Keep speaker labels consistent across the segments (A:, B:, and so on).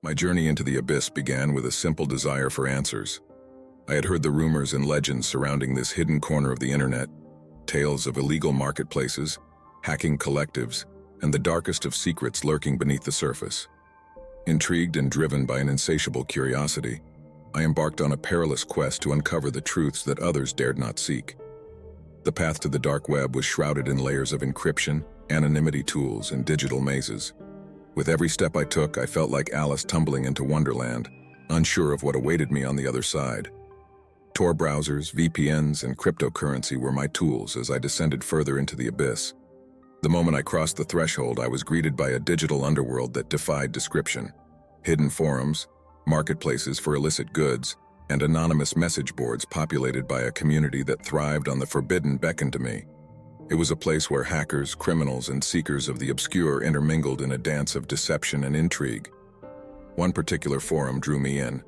A: My journey into the abyss began with a simple desire for answers. I had heard the rumors and legends surrounding this hidden corner of the internet, tales of illegal marketplaces, hacking collectives, and the darkest of secrets lurking beneath the surface. Intrigued and driven by an insatiable curiosity, I embarked on a perilous quest to uncover the truths that others dared not seek. The path to the dark web was shrouded in layers of encryption, anonymity tools, and digital mazes. With every step I took, I felt like Alice tumbling into Wonderland, unsure of what awaited me on the other side. Tor browsers, VPNs, and cryptocurrency were my tools as I descended further into the abyss. The moment I crossed the threshold, I was greeted by a digital underworld that defied description. Hidden forums, marketplaces for illicit goods, and anonymous message boards populated by a community that thrived on the forbidden beckoned to me. It was a place where hackers, criminals, and seekers of the obscure intermingled in a dance of deception and intrigue. One particular forum drew me in,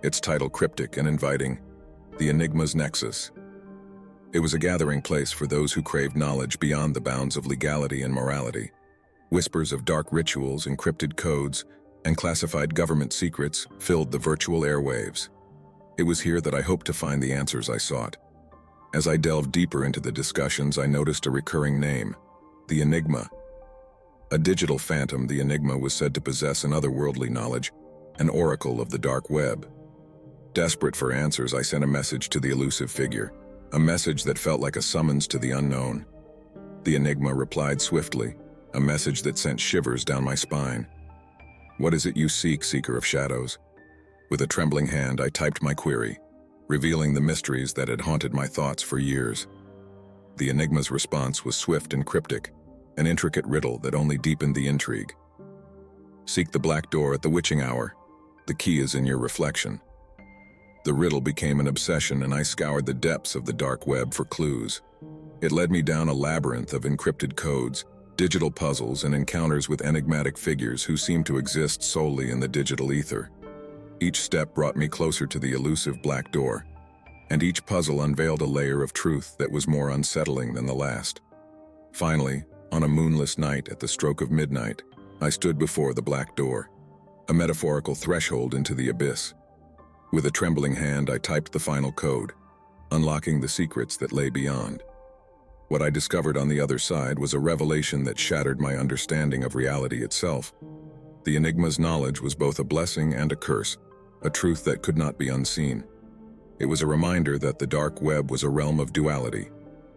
A: its title cryptic and inviting, the Enigma's Nexus. It was a gathering place for those who craved knowledge beyond the bounds of legality and morality. Whispers of dark rituals, encrypted codes, and classified government secrets filled the virtual airwaves. It was here that I hoped to find the answers I sought. As I delved deeper into the discussions, I noticed a recurring name, the Enigma. A digital phantom, the Enigma was said to possess an otherworldly knowledge, an oracle of the dark web. Desperate for answers, I sent a message to the elusive figure, a message that felt like a summons to the unknown. The Enigma replied swiftly, a message that sent shivers down my spine. "What is it you seek, seeker of shadows?" With a trembling hand, I typed my query, revealing the mysteries that had haunted my thoughts for years. The Enigma's response was swift and cryptic, an intricate riddle that only deepened the intrigue. "Seek the black door at the witching hour. The key is in your reflection." The riddle became an obsession, and I scoured the depths of the dark web for clues. It led me down a labyrinth of encrypted codes, digital puzzles, and encounters with enigmatic figures who seemed to exist solely in the digital ether. Each step brought me closer to the elusive black door, and each puzzle unveiled a layer of truth that was more unsettling than the last. Finally, on a moonless night at the stroke of midnight, I stood before the black door, a metaphorical threshold into the abyss. With a trembling hand, I typed the final code, unlocking the secrets that lay beyond. What I discovered on the other side was a revelation that shattered my understanding of reality itself. The Enigma's knowledge was both a blessing and a curse, a truth that could not be unseen. It was a reminder that the dark web was a realm of duality,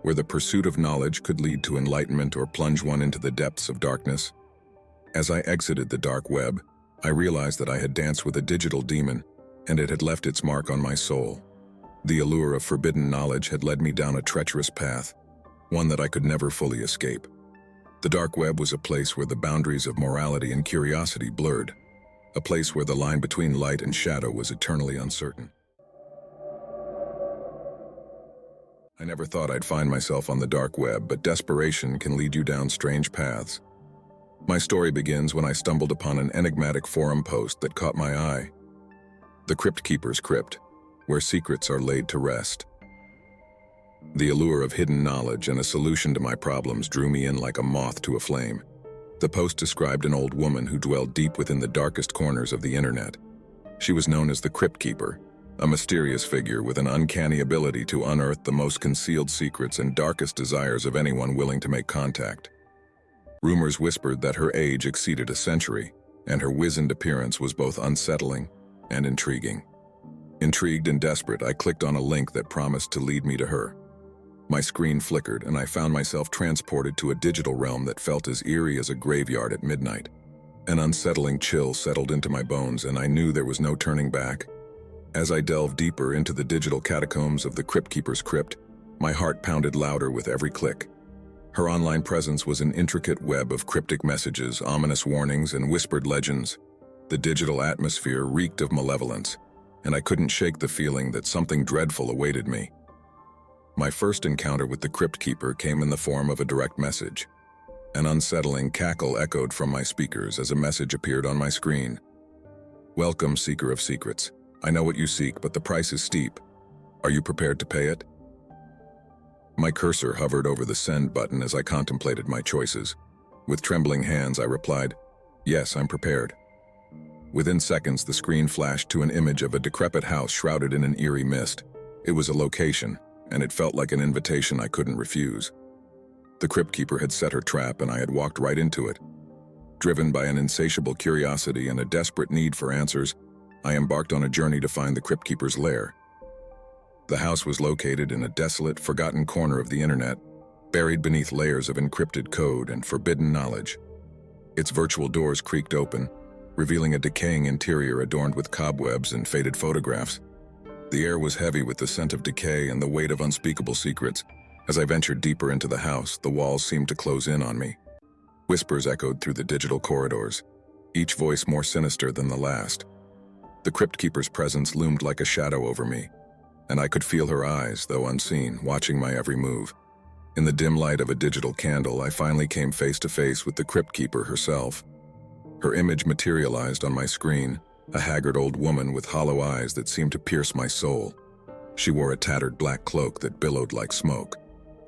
A: where the pursuit of knowledge could lead to enlightenment or plunge one into the depths of darkness. As I exited the dark web, I realized that I had danced with a digital demon, and it had left its mark on my soul. The allure of forbidden knowledge had led me down a treacherous path, one that I could never fully escape. The dark web was a place where the boundaries of morality and curiosity blurred, a place where the line between light and shadow was eternally uncertain. I never thought I'd find myself on the dark web, but desperation can lead you down strange paths. My story begins when I stumbled upon an enigmatic forum post that caught my eye. The Crypt Keeper's crypt, where secrets are laid to rest. The allure of hidden knowledge and a solution to my problems drew me in like a moth to a flame. The post described an old woman who dwelled deep within the darkest corners of the internet. She was known as the Crypt Keeper, a mysterious figure with an uncanny ability to unearth the most concealed secrets and darkest desires of anyone willing to make contact. Rumors whispered that her age exceeded a century, and her wizened appearance was both unsettling and intriguing. Intrigued and desperate, I clicked on a link that promised to lead me to her. My screen flickered, and I found myself transported to a digital realm that felt as eerie as a graveyard at midnight. An unsettling chill settled into my bones, and I knew there was no turning back. As I delved deeper into the digital catacombs of the Crypt Keeper's crypt, my heart pounded louder with every click. Her online presence was an intricate web of cryptic messages, ominous warnings, and whispered legends. The digital atmosphere reeked of malevolence, and I couldn't shake the feeling that something dreadful awaited me. My first encounter with the Crypt Keeper came in the form of a direct message. An unsettling cackle echoed from my speakers as a message appeared on my screen. "Welcome, seeker of secrets. I know what you seek, but the price is steep. Are you prepared to pay it?" My cursor hovered over the send button as I contemplated my choices. With trembling hands, I replied, "Yes, I'm prepared." Within seconds, the screen flashed to an image of a decrepit house shrouded in an eerie mist. It was a location, and it felt like an invitation I couldn't refuse. The Crypt Keeper had set her trap, and I had walked right into it. Driven by an insatiable curiosity and a desperate need for answers, I embarked on a journey to find the Crypt Keeper's lair. The house was located in a desolate, forgotten corner of the internet, buried beneath layers of encrypted code and forbidden knowledge. Its virtual doors creaked open, revealing a decaying interior adorned with cobwebs and faded photographs. The air was heavy with the scent of decay and the weight of unspeakable secrets. As I ventured deeper into the house, the walls seemed to close in on me. Whispers echoed through the digital corridors, each voice more sinister than the last. The Crypt Keeper's presence loomed like a shadow over me, and I could feel her eyes, though unseen, watching my every move. In the dim light of a digital candle, I finally came face to face with the Crypt Keeper herself. Her image materialized on my screen, a haggard old woman with hollow eyes that seemed to pierce my soul. She wore a tattered black cloak that billowed like smoke,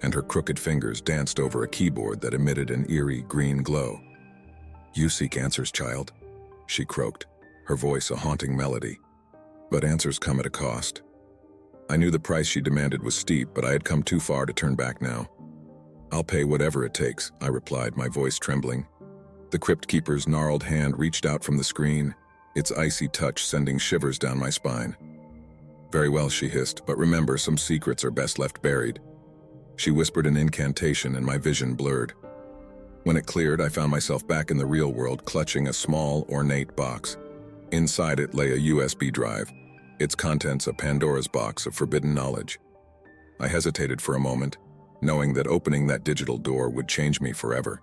A: and her crooked fingers danced over a keyboard that emitted an eerie green glow. "You seek answers, child," she croaked, her voice a haunting melody. "But answers come at a cost." I knew the price she demanded was steep, but I had come too far to turn back now. "I'll pay whatever it takes," I replied, my voice trembling. The Crypt Keeper's gnarled hand reached out from the screen, its icy touch sending shivers down my spine. "Very well," she hissed, "but remember, some secrets are best left buried." She whispered an incantation and my vision blurred. When it cleared, I found myself back in the real world, clutching a small, ornate box. Inside it lay a USB drive, its contents a Pandora's box of forbidden knowledge. I hesitated for a moment, knowing that opening that digital door would change me forever.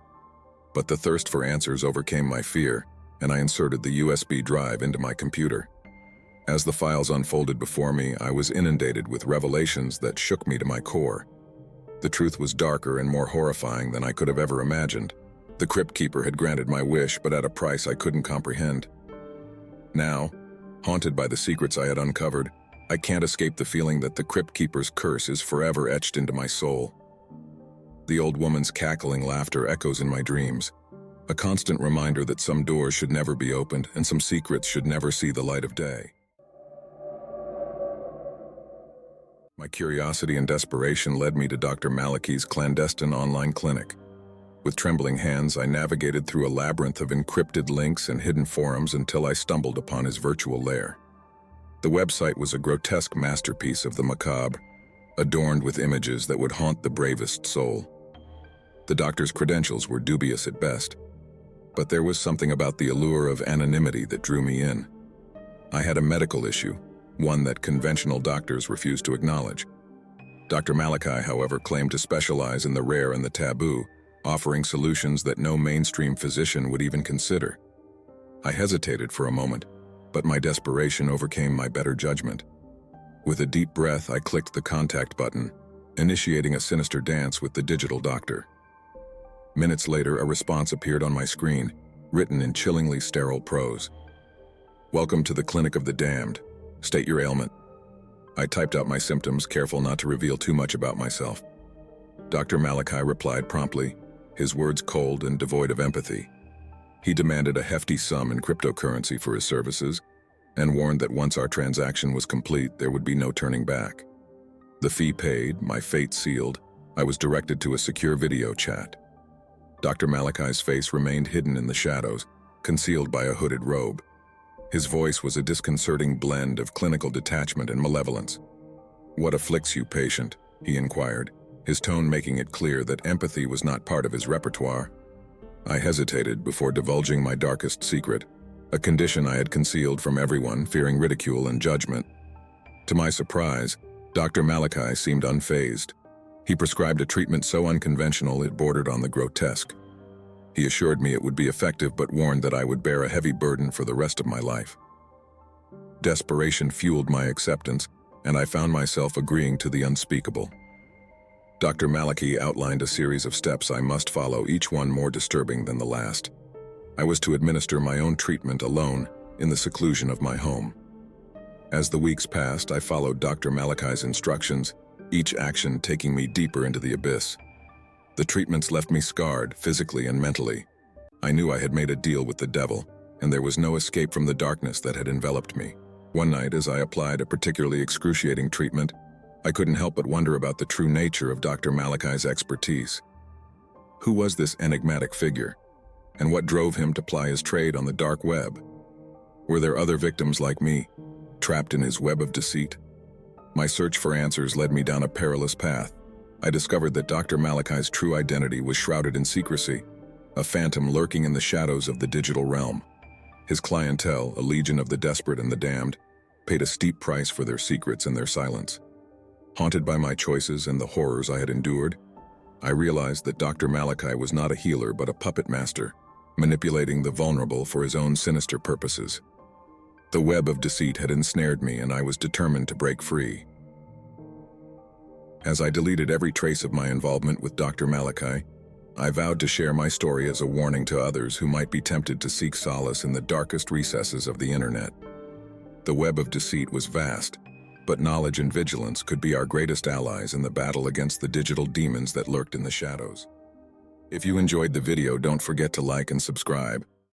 A: But the thirst for answers overcame my fear, and I inserted the USB drive into my computer. As the files unfolded before me, I was inundated with revelations that shook me to my core. The truth was darker and more horrifying than I could have ever imagined. The Crypt Keeper had granted my wish, but at a price I couldn't comprehend. Now, haunted by the secrets I had uncovered, I can't escape the feeling that the Crypt Keeper's curse is forever etched into my soul. The old woman's cackling laughter echoes in my dreams, a constant reminder that some doors should never be opened and some secrets should never see the light of day. My curiosity and desperation led me to Dr. Malachi's clandestine online clinic. With trembling hands, I navigated through a labyrinth of encrypted links and hidden forums until I stumbled upon his virtual lair. The website was a grotesque masterpiece of the macabre, adorned with images that would haunt the bravest soul. The doctor's credentials were dubious at best, but there was something about the allure of anonymity that drew me in. I had a medical issue, one that conventional doctors refused to acknowledge. Dr. Malachi, however, claimed to specialize in the rare and the taboo, offering solutions that no mainstream physician would even consider. I hesitated for a moment, but my desperation overcame my better judgment. With a deep breath, I clicked the contact button, initiating a sinister dance with the digital doctor. Minutes later, a response appeared on my screen, written in chillingly sterile prose. "Welcome to the Clinic of the Damned. State your ailment." I typed out my symptoms, careful not to reveal too much about myself. Dr. Malachi replied promptly, his words cold and devoid of empathy. He demanded a hefty sum in cryptocurrency for his services, and warned that once our transaction was complete, there would be no turning back. The fee paid, my fate sealed, I was directed to a secure video chat. Dr. Malachi's face remained hidden in the shadows, concealed by a hooded robe. His voice was a disconcerting blend of clinical detachment and malevolence. "What afflicts you, patient?" he inquired, his tone making it clear that empathy was not part of his repertoire. I hesitated before divulging my darkest secret, a condition I had concealed from everyone, fearing ridicule and judgment. To my surprise, Dr. Malachi seemed unfazed. He prescribed a treatment so unconventional it bordered on the grotesque. He assured me it would be effective, but warned that I would bear a heavy burden for the rest of my life. Desperation fueled my acceptance, and I found myself agreeing to the unspeakable. Dr. Malachi outlined a series of steps I must follow, each one more disturbing than the last. I was to administer my own treatment alone, in the seclusion of my home. As the weeks passed, I followed Dr. Malachi's instructions, each action taking me deeper into the abyss. The treatments left me scarred, physically and mentally. I knew I had made a deal with the devil, and there was no escape from the darkness that had enveloped me. One night, as I applied a particularly excruciating treatment, I couldn't help but wonder about the true nature of Dr. Malachi's expertise. Who was this enigmatic figure, and what drove him to ply his trade on the dark web? Were there other victims like me, trapped in his web of deceit? My search for answers led me down a perilous path. I discovered that Dr. Malachi's true identity was shrouded in secrecy, a phantom lurking in the shadows of the digital realm. His clientele, a legion of the desperate and the damned, paid a steep price for their secrets and their silence. Haunted by my choices and the horrors I had endured, I realized that Dr. Malachi was not a healer but a puppet master, manipulating the vulnerable for his own sinister purposes. The web of deceit had ensnared me, and I was determined to break free. As I deleted every trace of my involvement with Dr. Malachi, I vowed to share my story as a warning to others who might be tempted to seek solace in the darkest recesses of the internet. The web of deceit was vast, but knowledge and vigilance could be our greatest allies in the battle against the digital demons that lurked in the shadows. If you enjoyed the video, don't forget to like and subscribe.